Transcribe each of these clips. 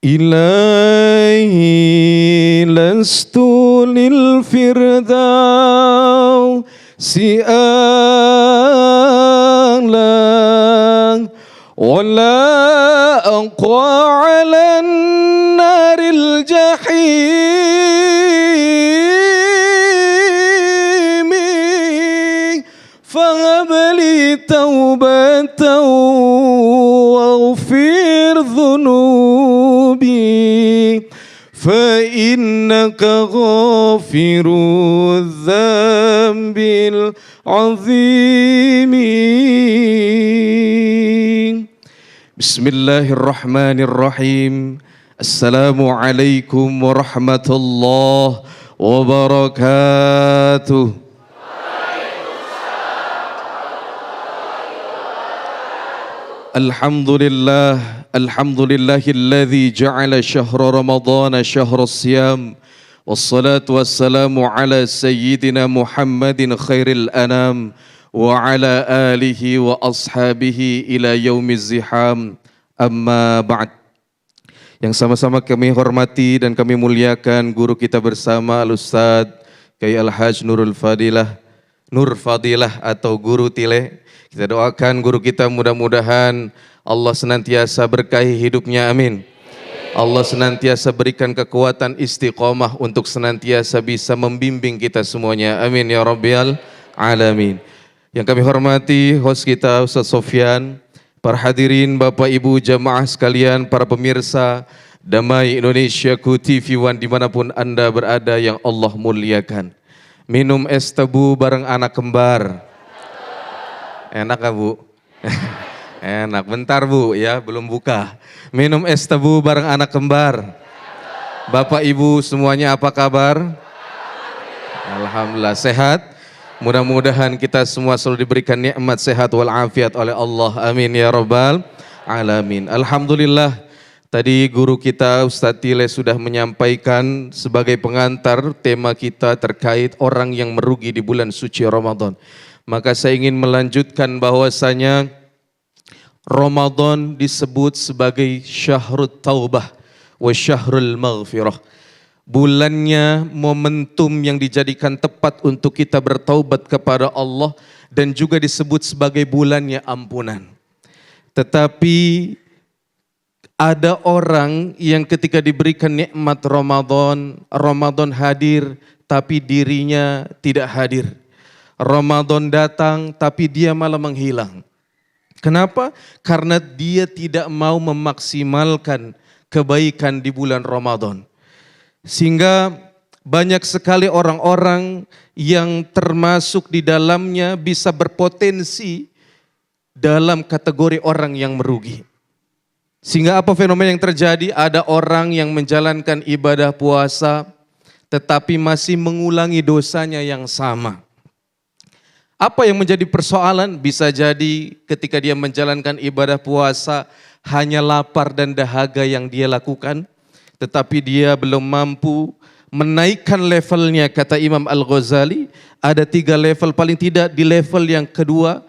إلهي لست للفردوس أعلى ولا أقوى على النار الجحيم فهب لي توبة واغفر ذنوبي فإنك غافر الذنب العظيم. Bismillahirrahmanirrahim. Assalamualaikum warahmatullahi wabarakatuh. Alhamdulillahilladzi ja'ala syahra ramadhana syahra siyam wassalatu wassalamu ala sayyidina Muhammadin khairil anam wa ala alihi wa ashabihi ila yaumiz ziham, amma ba'd. Yang sama-sama kami hormati dan kami muliakan guru kita bersama Al-Ustadz Kiai Al-Hajj Nur Fadilah atau Guru Tile. Kita doakan guru kita mudah-mudahan Allah senantiasa berkahi hidupnya, amin. Allah senantiasa berikan kekuatan istiqomah untuk senantiasa bisa membimbing kita semuanya, amin ya rabbal alamin. Yang kami hormati host kita Ustaz Sofyan, para hadirin Bapak Ibu jamaah sekalian, para pemirsa Damai Indonesia Ku TV One dimanapun Anda berada yang Allah muliakan. Minum es tebu bareng anak kembar. Enak gak Bu? Enak, bentar Bu ya, belum buka. Minum es tebu bareng anak kembar. Bapak Ibu semuanya apa kabar? Alhamdulillah sehat. Mudah-mudahan kita semua selalu diberikan nikmat sehat wal afiat oleh Allah. Amin ya rabbal alamin. Alhamdulillah tadi guru kita Ustadz Tile sudah menyampaikan sebagai pengantar tema kita terkait orang yang merugi di bulan suci Ramadan. Maka saya ingin melanjutkan bahwasanya Ramadan disebut sebagai syahrut taubah wa syahrul maghfirah. Bulannya momentum yang dijadikan tepat untuk kita bertaubat kepada Allah dan juga disebut sebagai bulannya ampunan. Tetapi ada orang yang ketika diberikan nikmat Ramadan hadir tapi dirinya tidak hadir. Ramadan datang tapi dia malah menghilang. Kenapa? Karena dia tidak mau memaksimalkan kebaikan di bulan Ramadan. Sehingga banyak sekali orang-orang yang termasuk di dalamnya bisa berpotensi dalam kategori orang yang merugi. Sehingga apa fenomena yang terjadi? Ada orang yang menjalankan ibadah puasa tetapi masih mengulangi dosanya yang sama. Apa yang menjadi persoalan? Bisa jadi ketika dia menjalankan ibadah puasa hanya lapar dan dahaga yang dia lakukan, tetapi dia belum mampu menaikkan levelnya. Kata Imam Al-Ghazali, ada 3 level, paling tidak di level yang kedua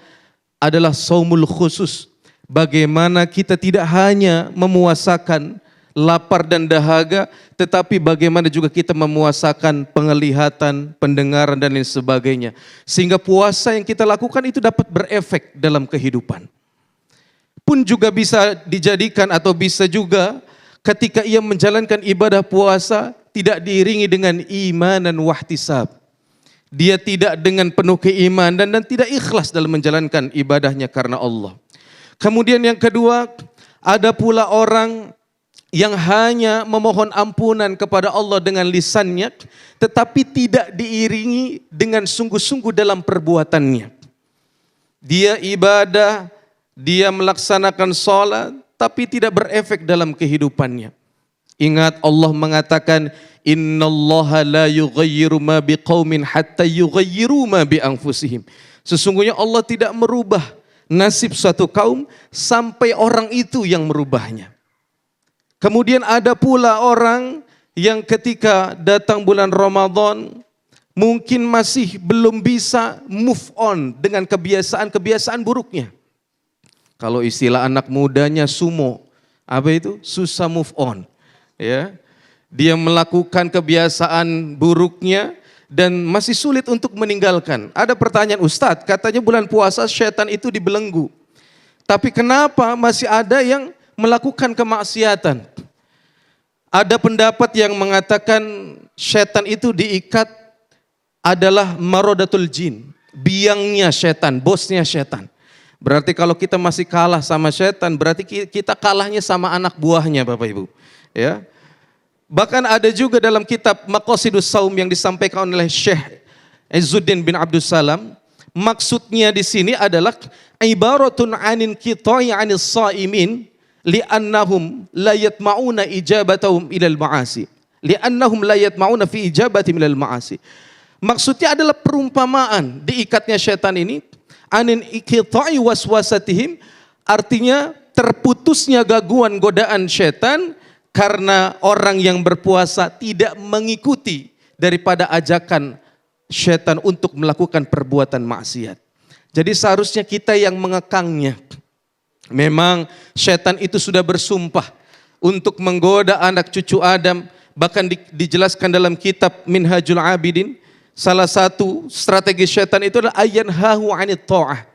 adalah saumul khusus. Bagaimana kita tidak hanya memuasakan lapar dan dahaga, tetapi bagaimana juga kita memuasakan penglihatan, pendengaran dan lain sebagainya. Sehingga puasa yang kita lakukan itu dapat berefek dalam kehidupan. Pun juga bisa dijadikan atau bisa juga ketika ia menjalankan ibadah puasa tidak diiringi dengan iman dan wahtisab. Dia tidak dengan penuh keimanan dan tidak ikhlas dalam menjalankan ibadahnya karena Allah. Kemudian yang kedua, ada pula orang yang hanya memohon ampunan kepada Allah dengan lisannya, tetapi tidak diiringi dengan sungguh-sungguh dalam perbuatannya. Dia ibadah, dia melaksanakan sholat, tapi tidak berefek dalam kehidupannya. Ingat Allah mengatakan, innallaha la yughayyiru ma biqaumin hatta yughayyiru ma bi anfusihim. Sesungguhnya Allah tidak merubah nasib suatu kaum sampai orang itu yang merubahnya. Kemudian ada pula orang yang ketika datang bulan Ramadan mungkin masih belum bisa move on dengan kebiasaan-kebiasaan buruknya. Kalau istilah anak mudanya sumo, apa itu? Susah move on. ya. Dia melakukan kebiasaan buruknya dan masih sulit untuk meninggalkan. Ada pertanyaan, Ustadz, katanya bulan puasa syaitan itu dibelenggu. Tapi kenapa masih ada yang melakukan kemaksiatan? Ada pendapat yang mengatakan syaitan itu diikat adalah marodatul jin, biangnya syaitan, bosnya syaitan. Berarti kalau kita masih kalah sama syaitan, berarti kita kalahnya sama anak buahnya, Bapak Ibu. Ya. Bahkan ada juga dalam kitab Maqasidus Shaum yang disampaikan oleh Syekh Izzuddin bin Abdus Salam, maksudnya di sini adalah ibaratun anin qita'i anis shaimin li'annahum la yatma'una ijabatahum ilal ma'asi. Li'annahum la yatma'una fi ijabatihim ilal ma'asi. Maksudnya adalah perumpamaan diikatnya syaitan ini anin qita'i waswasatihim, artinya terputusnya gangguan godaan syaitan karena orang yang berpuasa tidak mengikuti daripada ajakan syaitan untuk melakukan perbuatan maksiat. Jadi seharusnya kita yang mengekangnya. Memang syaitan itu sudah bersumpah untuk menggoda anak cucu Adam. Bahkan dijelaskan dalam kitab Minhajul Abidin, salah satu strategi syaitan itu adalah ayanhahu 'anit tha'ah,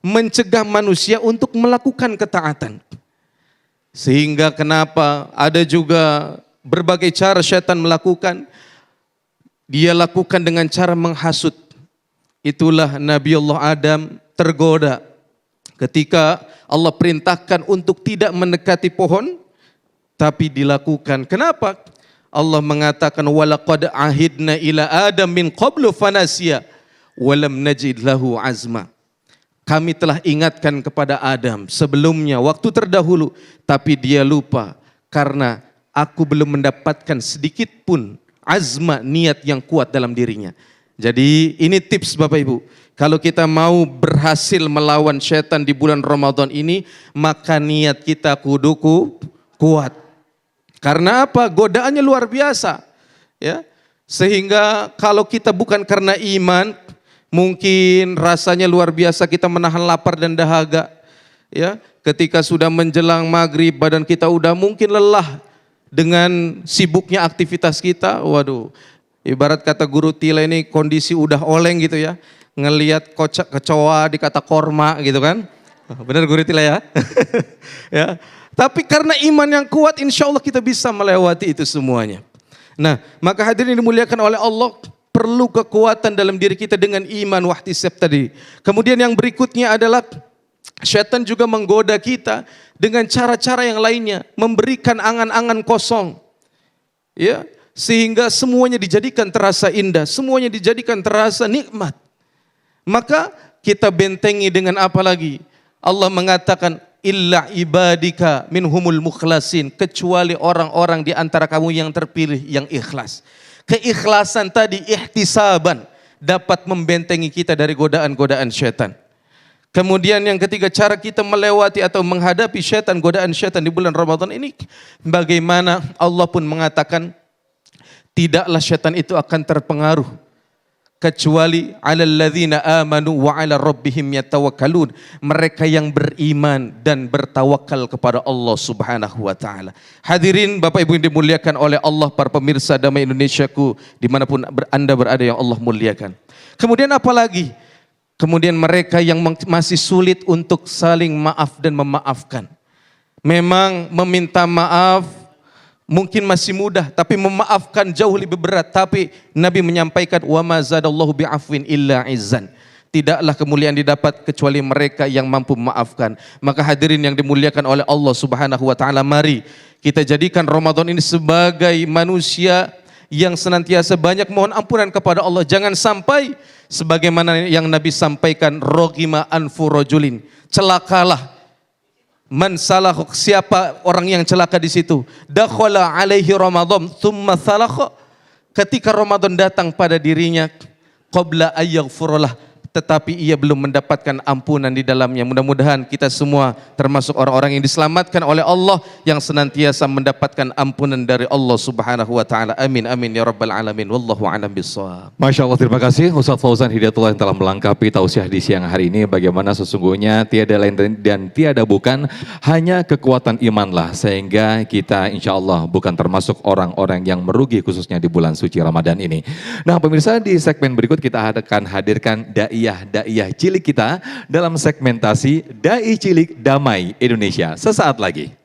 mencegah manusia untuk melakukan ketaatan. Sehingga kenapa ada juga berbagai cara syaitan melakukan. Dia lakukan dengan cara menghasut. Itulah Nabi Allah Adam tergoda ketika Allah perintahkan untuk tidak mendekati pohon, tapi dilakukan. Kenapa? Allah mengatakan walaqad ahidna ila Adam min qablu fanasiya walam najid lahu azma. Kami telah ingatkan kepada Adam sebelumnya waktu terdahulu, tapi dia lupa karena aku belum mendapatkan sedikit pun azma, niat yang kuat dalam dirinya. Jadi ini tips Bapak Ibu. Kalau kita mau berhasil melawan syaitan di bulan Ramadan ini, maka niat kita kudu kuat. Karena apa? Godaannya luar biasa. Ya. Sehingga kalau kita bukan karena iman, mungkin rasanya luar biasa kita menahan lapar dan dahaga. Ya, ketika sudah menjelang maghrib badan kita udah mungkin lelah dengan sibuknya aktivitas kita. Waduh, ibarat kata guru Tila ini kondisi udah oleng gitu ya. Ngelihat kecoa dikata korma gitu kan. Benar guru Tila ya? Ya. Tapi karena iman yang kuat insya Allah kita bisa melewati itu semuanya. Nah, maka hadirin dimuliakan oleh Allah, perlu kekuatan dalam diri kita dengan iman wahtisab tadi. Kemudian yang berikutnya adalah syaitan juga menggoda kita dengan cara-cara yang lainnya, memberikan angan-angan kosong. Ya, sehingga semuanya dijadikan terasa indah, semuanya dijadikan terasa nikmat. Maka kita bentengi dengan apa lagi? Allah mengatakan illa ibadika minhumul mukhlasin, kecuali orang-orang di antara kamu yang terpilih yang ikhlas. Keikhlasan tadi, ihtisaban, dapat membentengi kita dari godaan-godaan syaitan. Kemudian yang ketiga, cara kita melewati atau menghadapi syaitan, godaan syaitan di bulan Ramadan ini, bagaimana Allah pun mengatakan tidaklah syaitan itu akan terpengaruh kecuali 'alal ladzina amanu wa 'ala rabbihim yatawakkalun, mereka yang beriman dan bertawakal kepada Allah Subhanahu wa taala. Hadirin Bapak Ibu yang dimuliakan oleh Allah, para pemirsa Damai Indonesiaku dimanapun Anda berada yang Allah muliakan. Kemudian apa lagi? Kemudian mereka yang masih sulit untuk saling maaf dan memaafkan. Memang meminta maaf mungkin masih mudah, tapi memaafkan jauh lebih berat. Tapi Nabi menyampaikan wa ma zadallahu bi'afwin illa izzan. Tidaklah kemuliaan didapat kecuali mereka yang mampu memaafkan. Maka hadirin yang dimuliakan oleh Allah Subhanahu wa taala, mari kita jadikan Ramadan ini sebagai manusia yang senantiasa banyak mohon ampunan kepada Allah. Jangan sampai sebagaimana yang Nabi sampaikan, rogima anfu rajulin, celakalah man salah, siapa orang yang celaka di situ. Dakhala alaihi Ramadan thumma salakha, ketika Ramadan datang pada dirinya qabla ayyaghfirullah, tetapi ia belum mendapatkan ampunan di dalamnya. Mudah-mudahan kita semua termasuk orang-orang yang diselamatkan oleh Allah, yang senantiasa mendapatkan ampunan dari Allah Subhanahu wa taala. Amin amin ya rabbal alamin. Wallahu a'lam bissawab. Masya Allah, terima kasih Ustaz Fauzan Hidayatullah yang telah melengkapi tausiah di siang hari ini. Bagaimana sesungguhnya tiada lain dan tiada bukan, hanya kekuatan imanlah sehingga kita insya Allah bukan termasuk orang-orang yang merugi khususnya di bulan suci Ramadan ini. Nah pemirsa, di segmen berikut kita akan hadirkan daiyah cilik kita dalam segmentasi Dai Cilik Damai Indonesia. Sesaat lagi.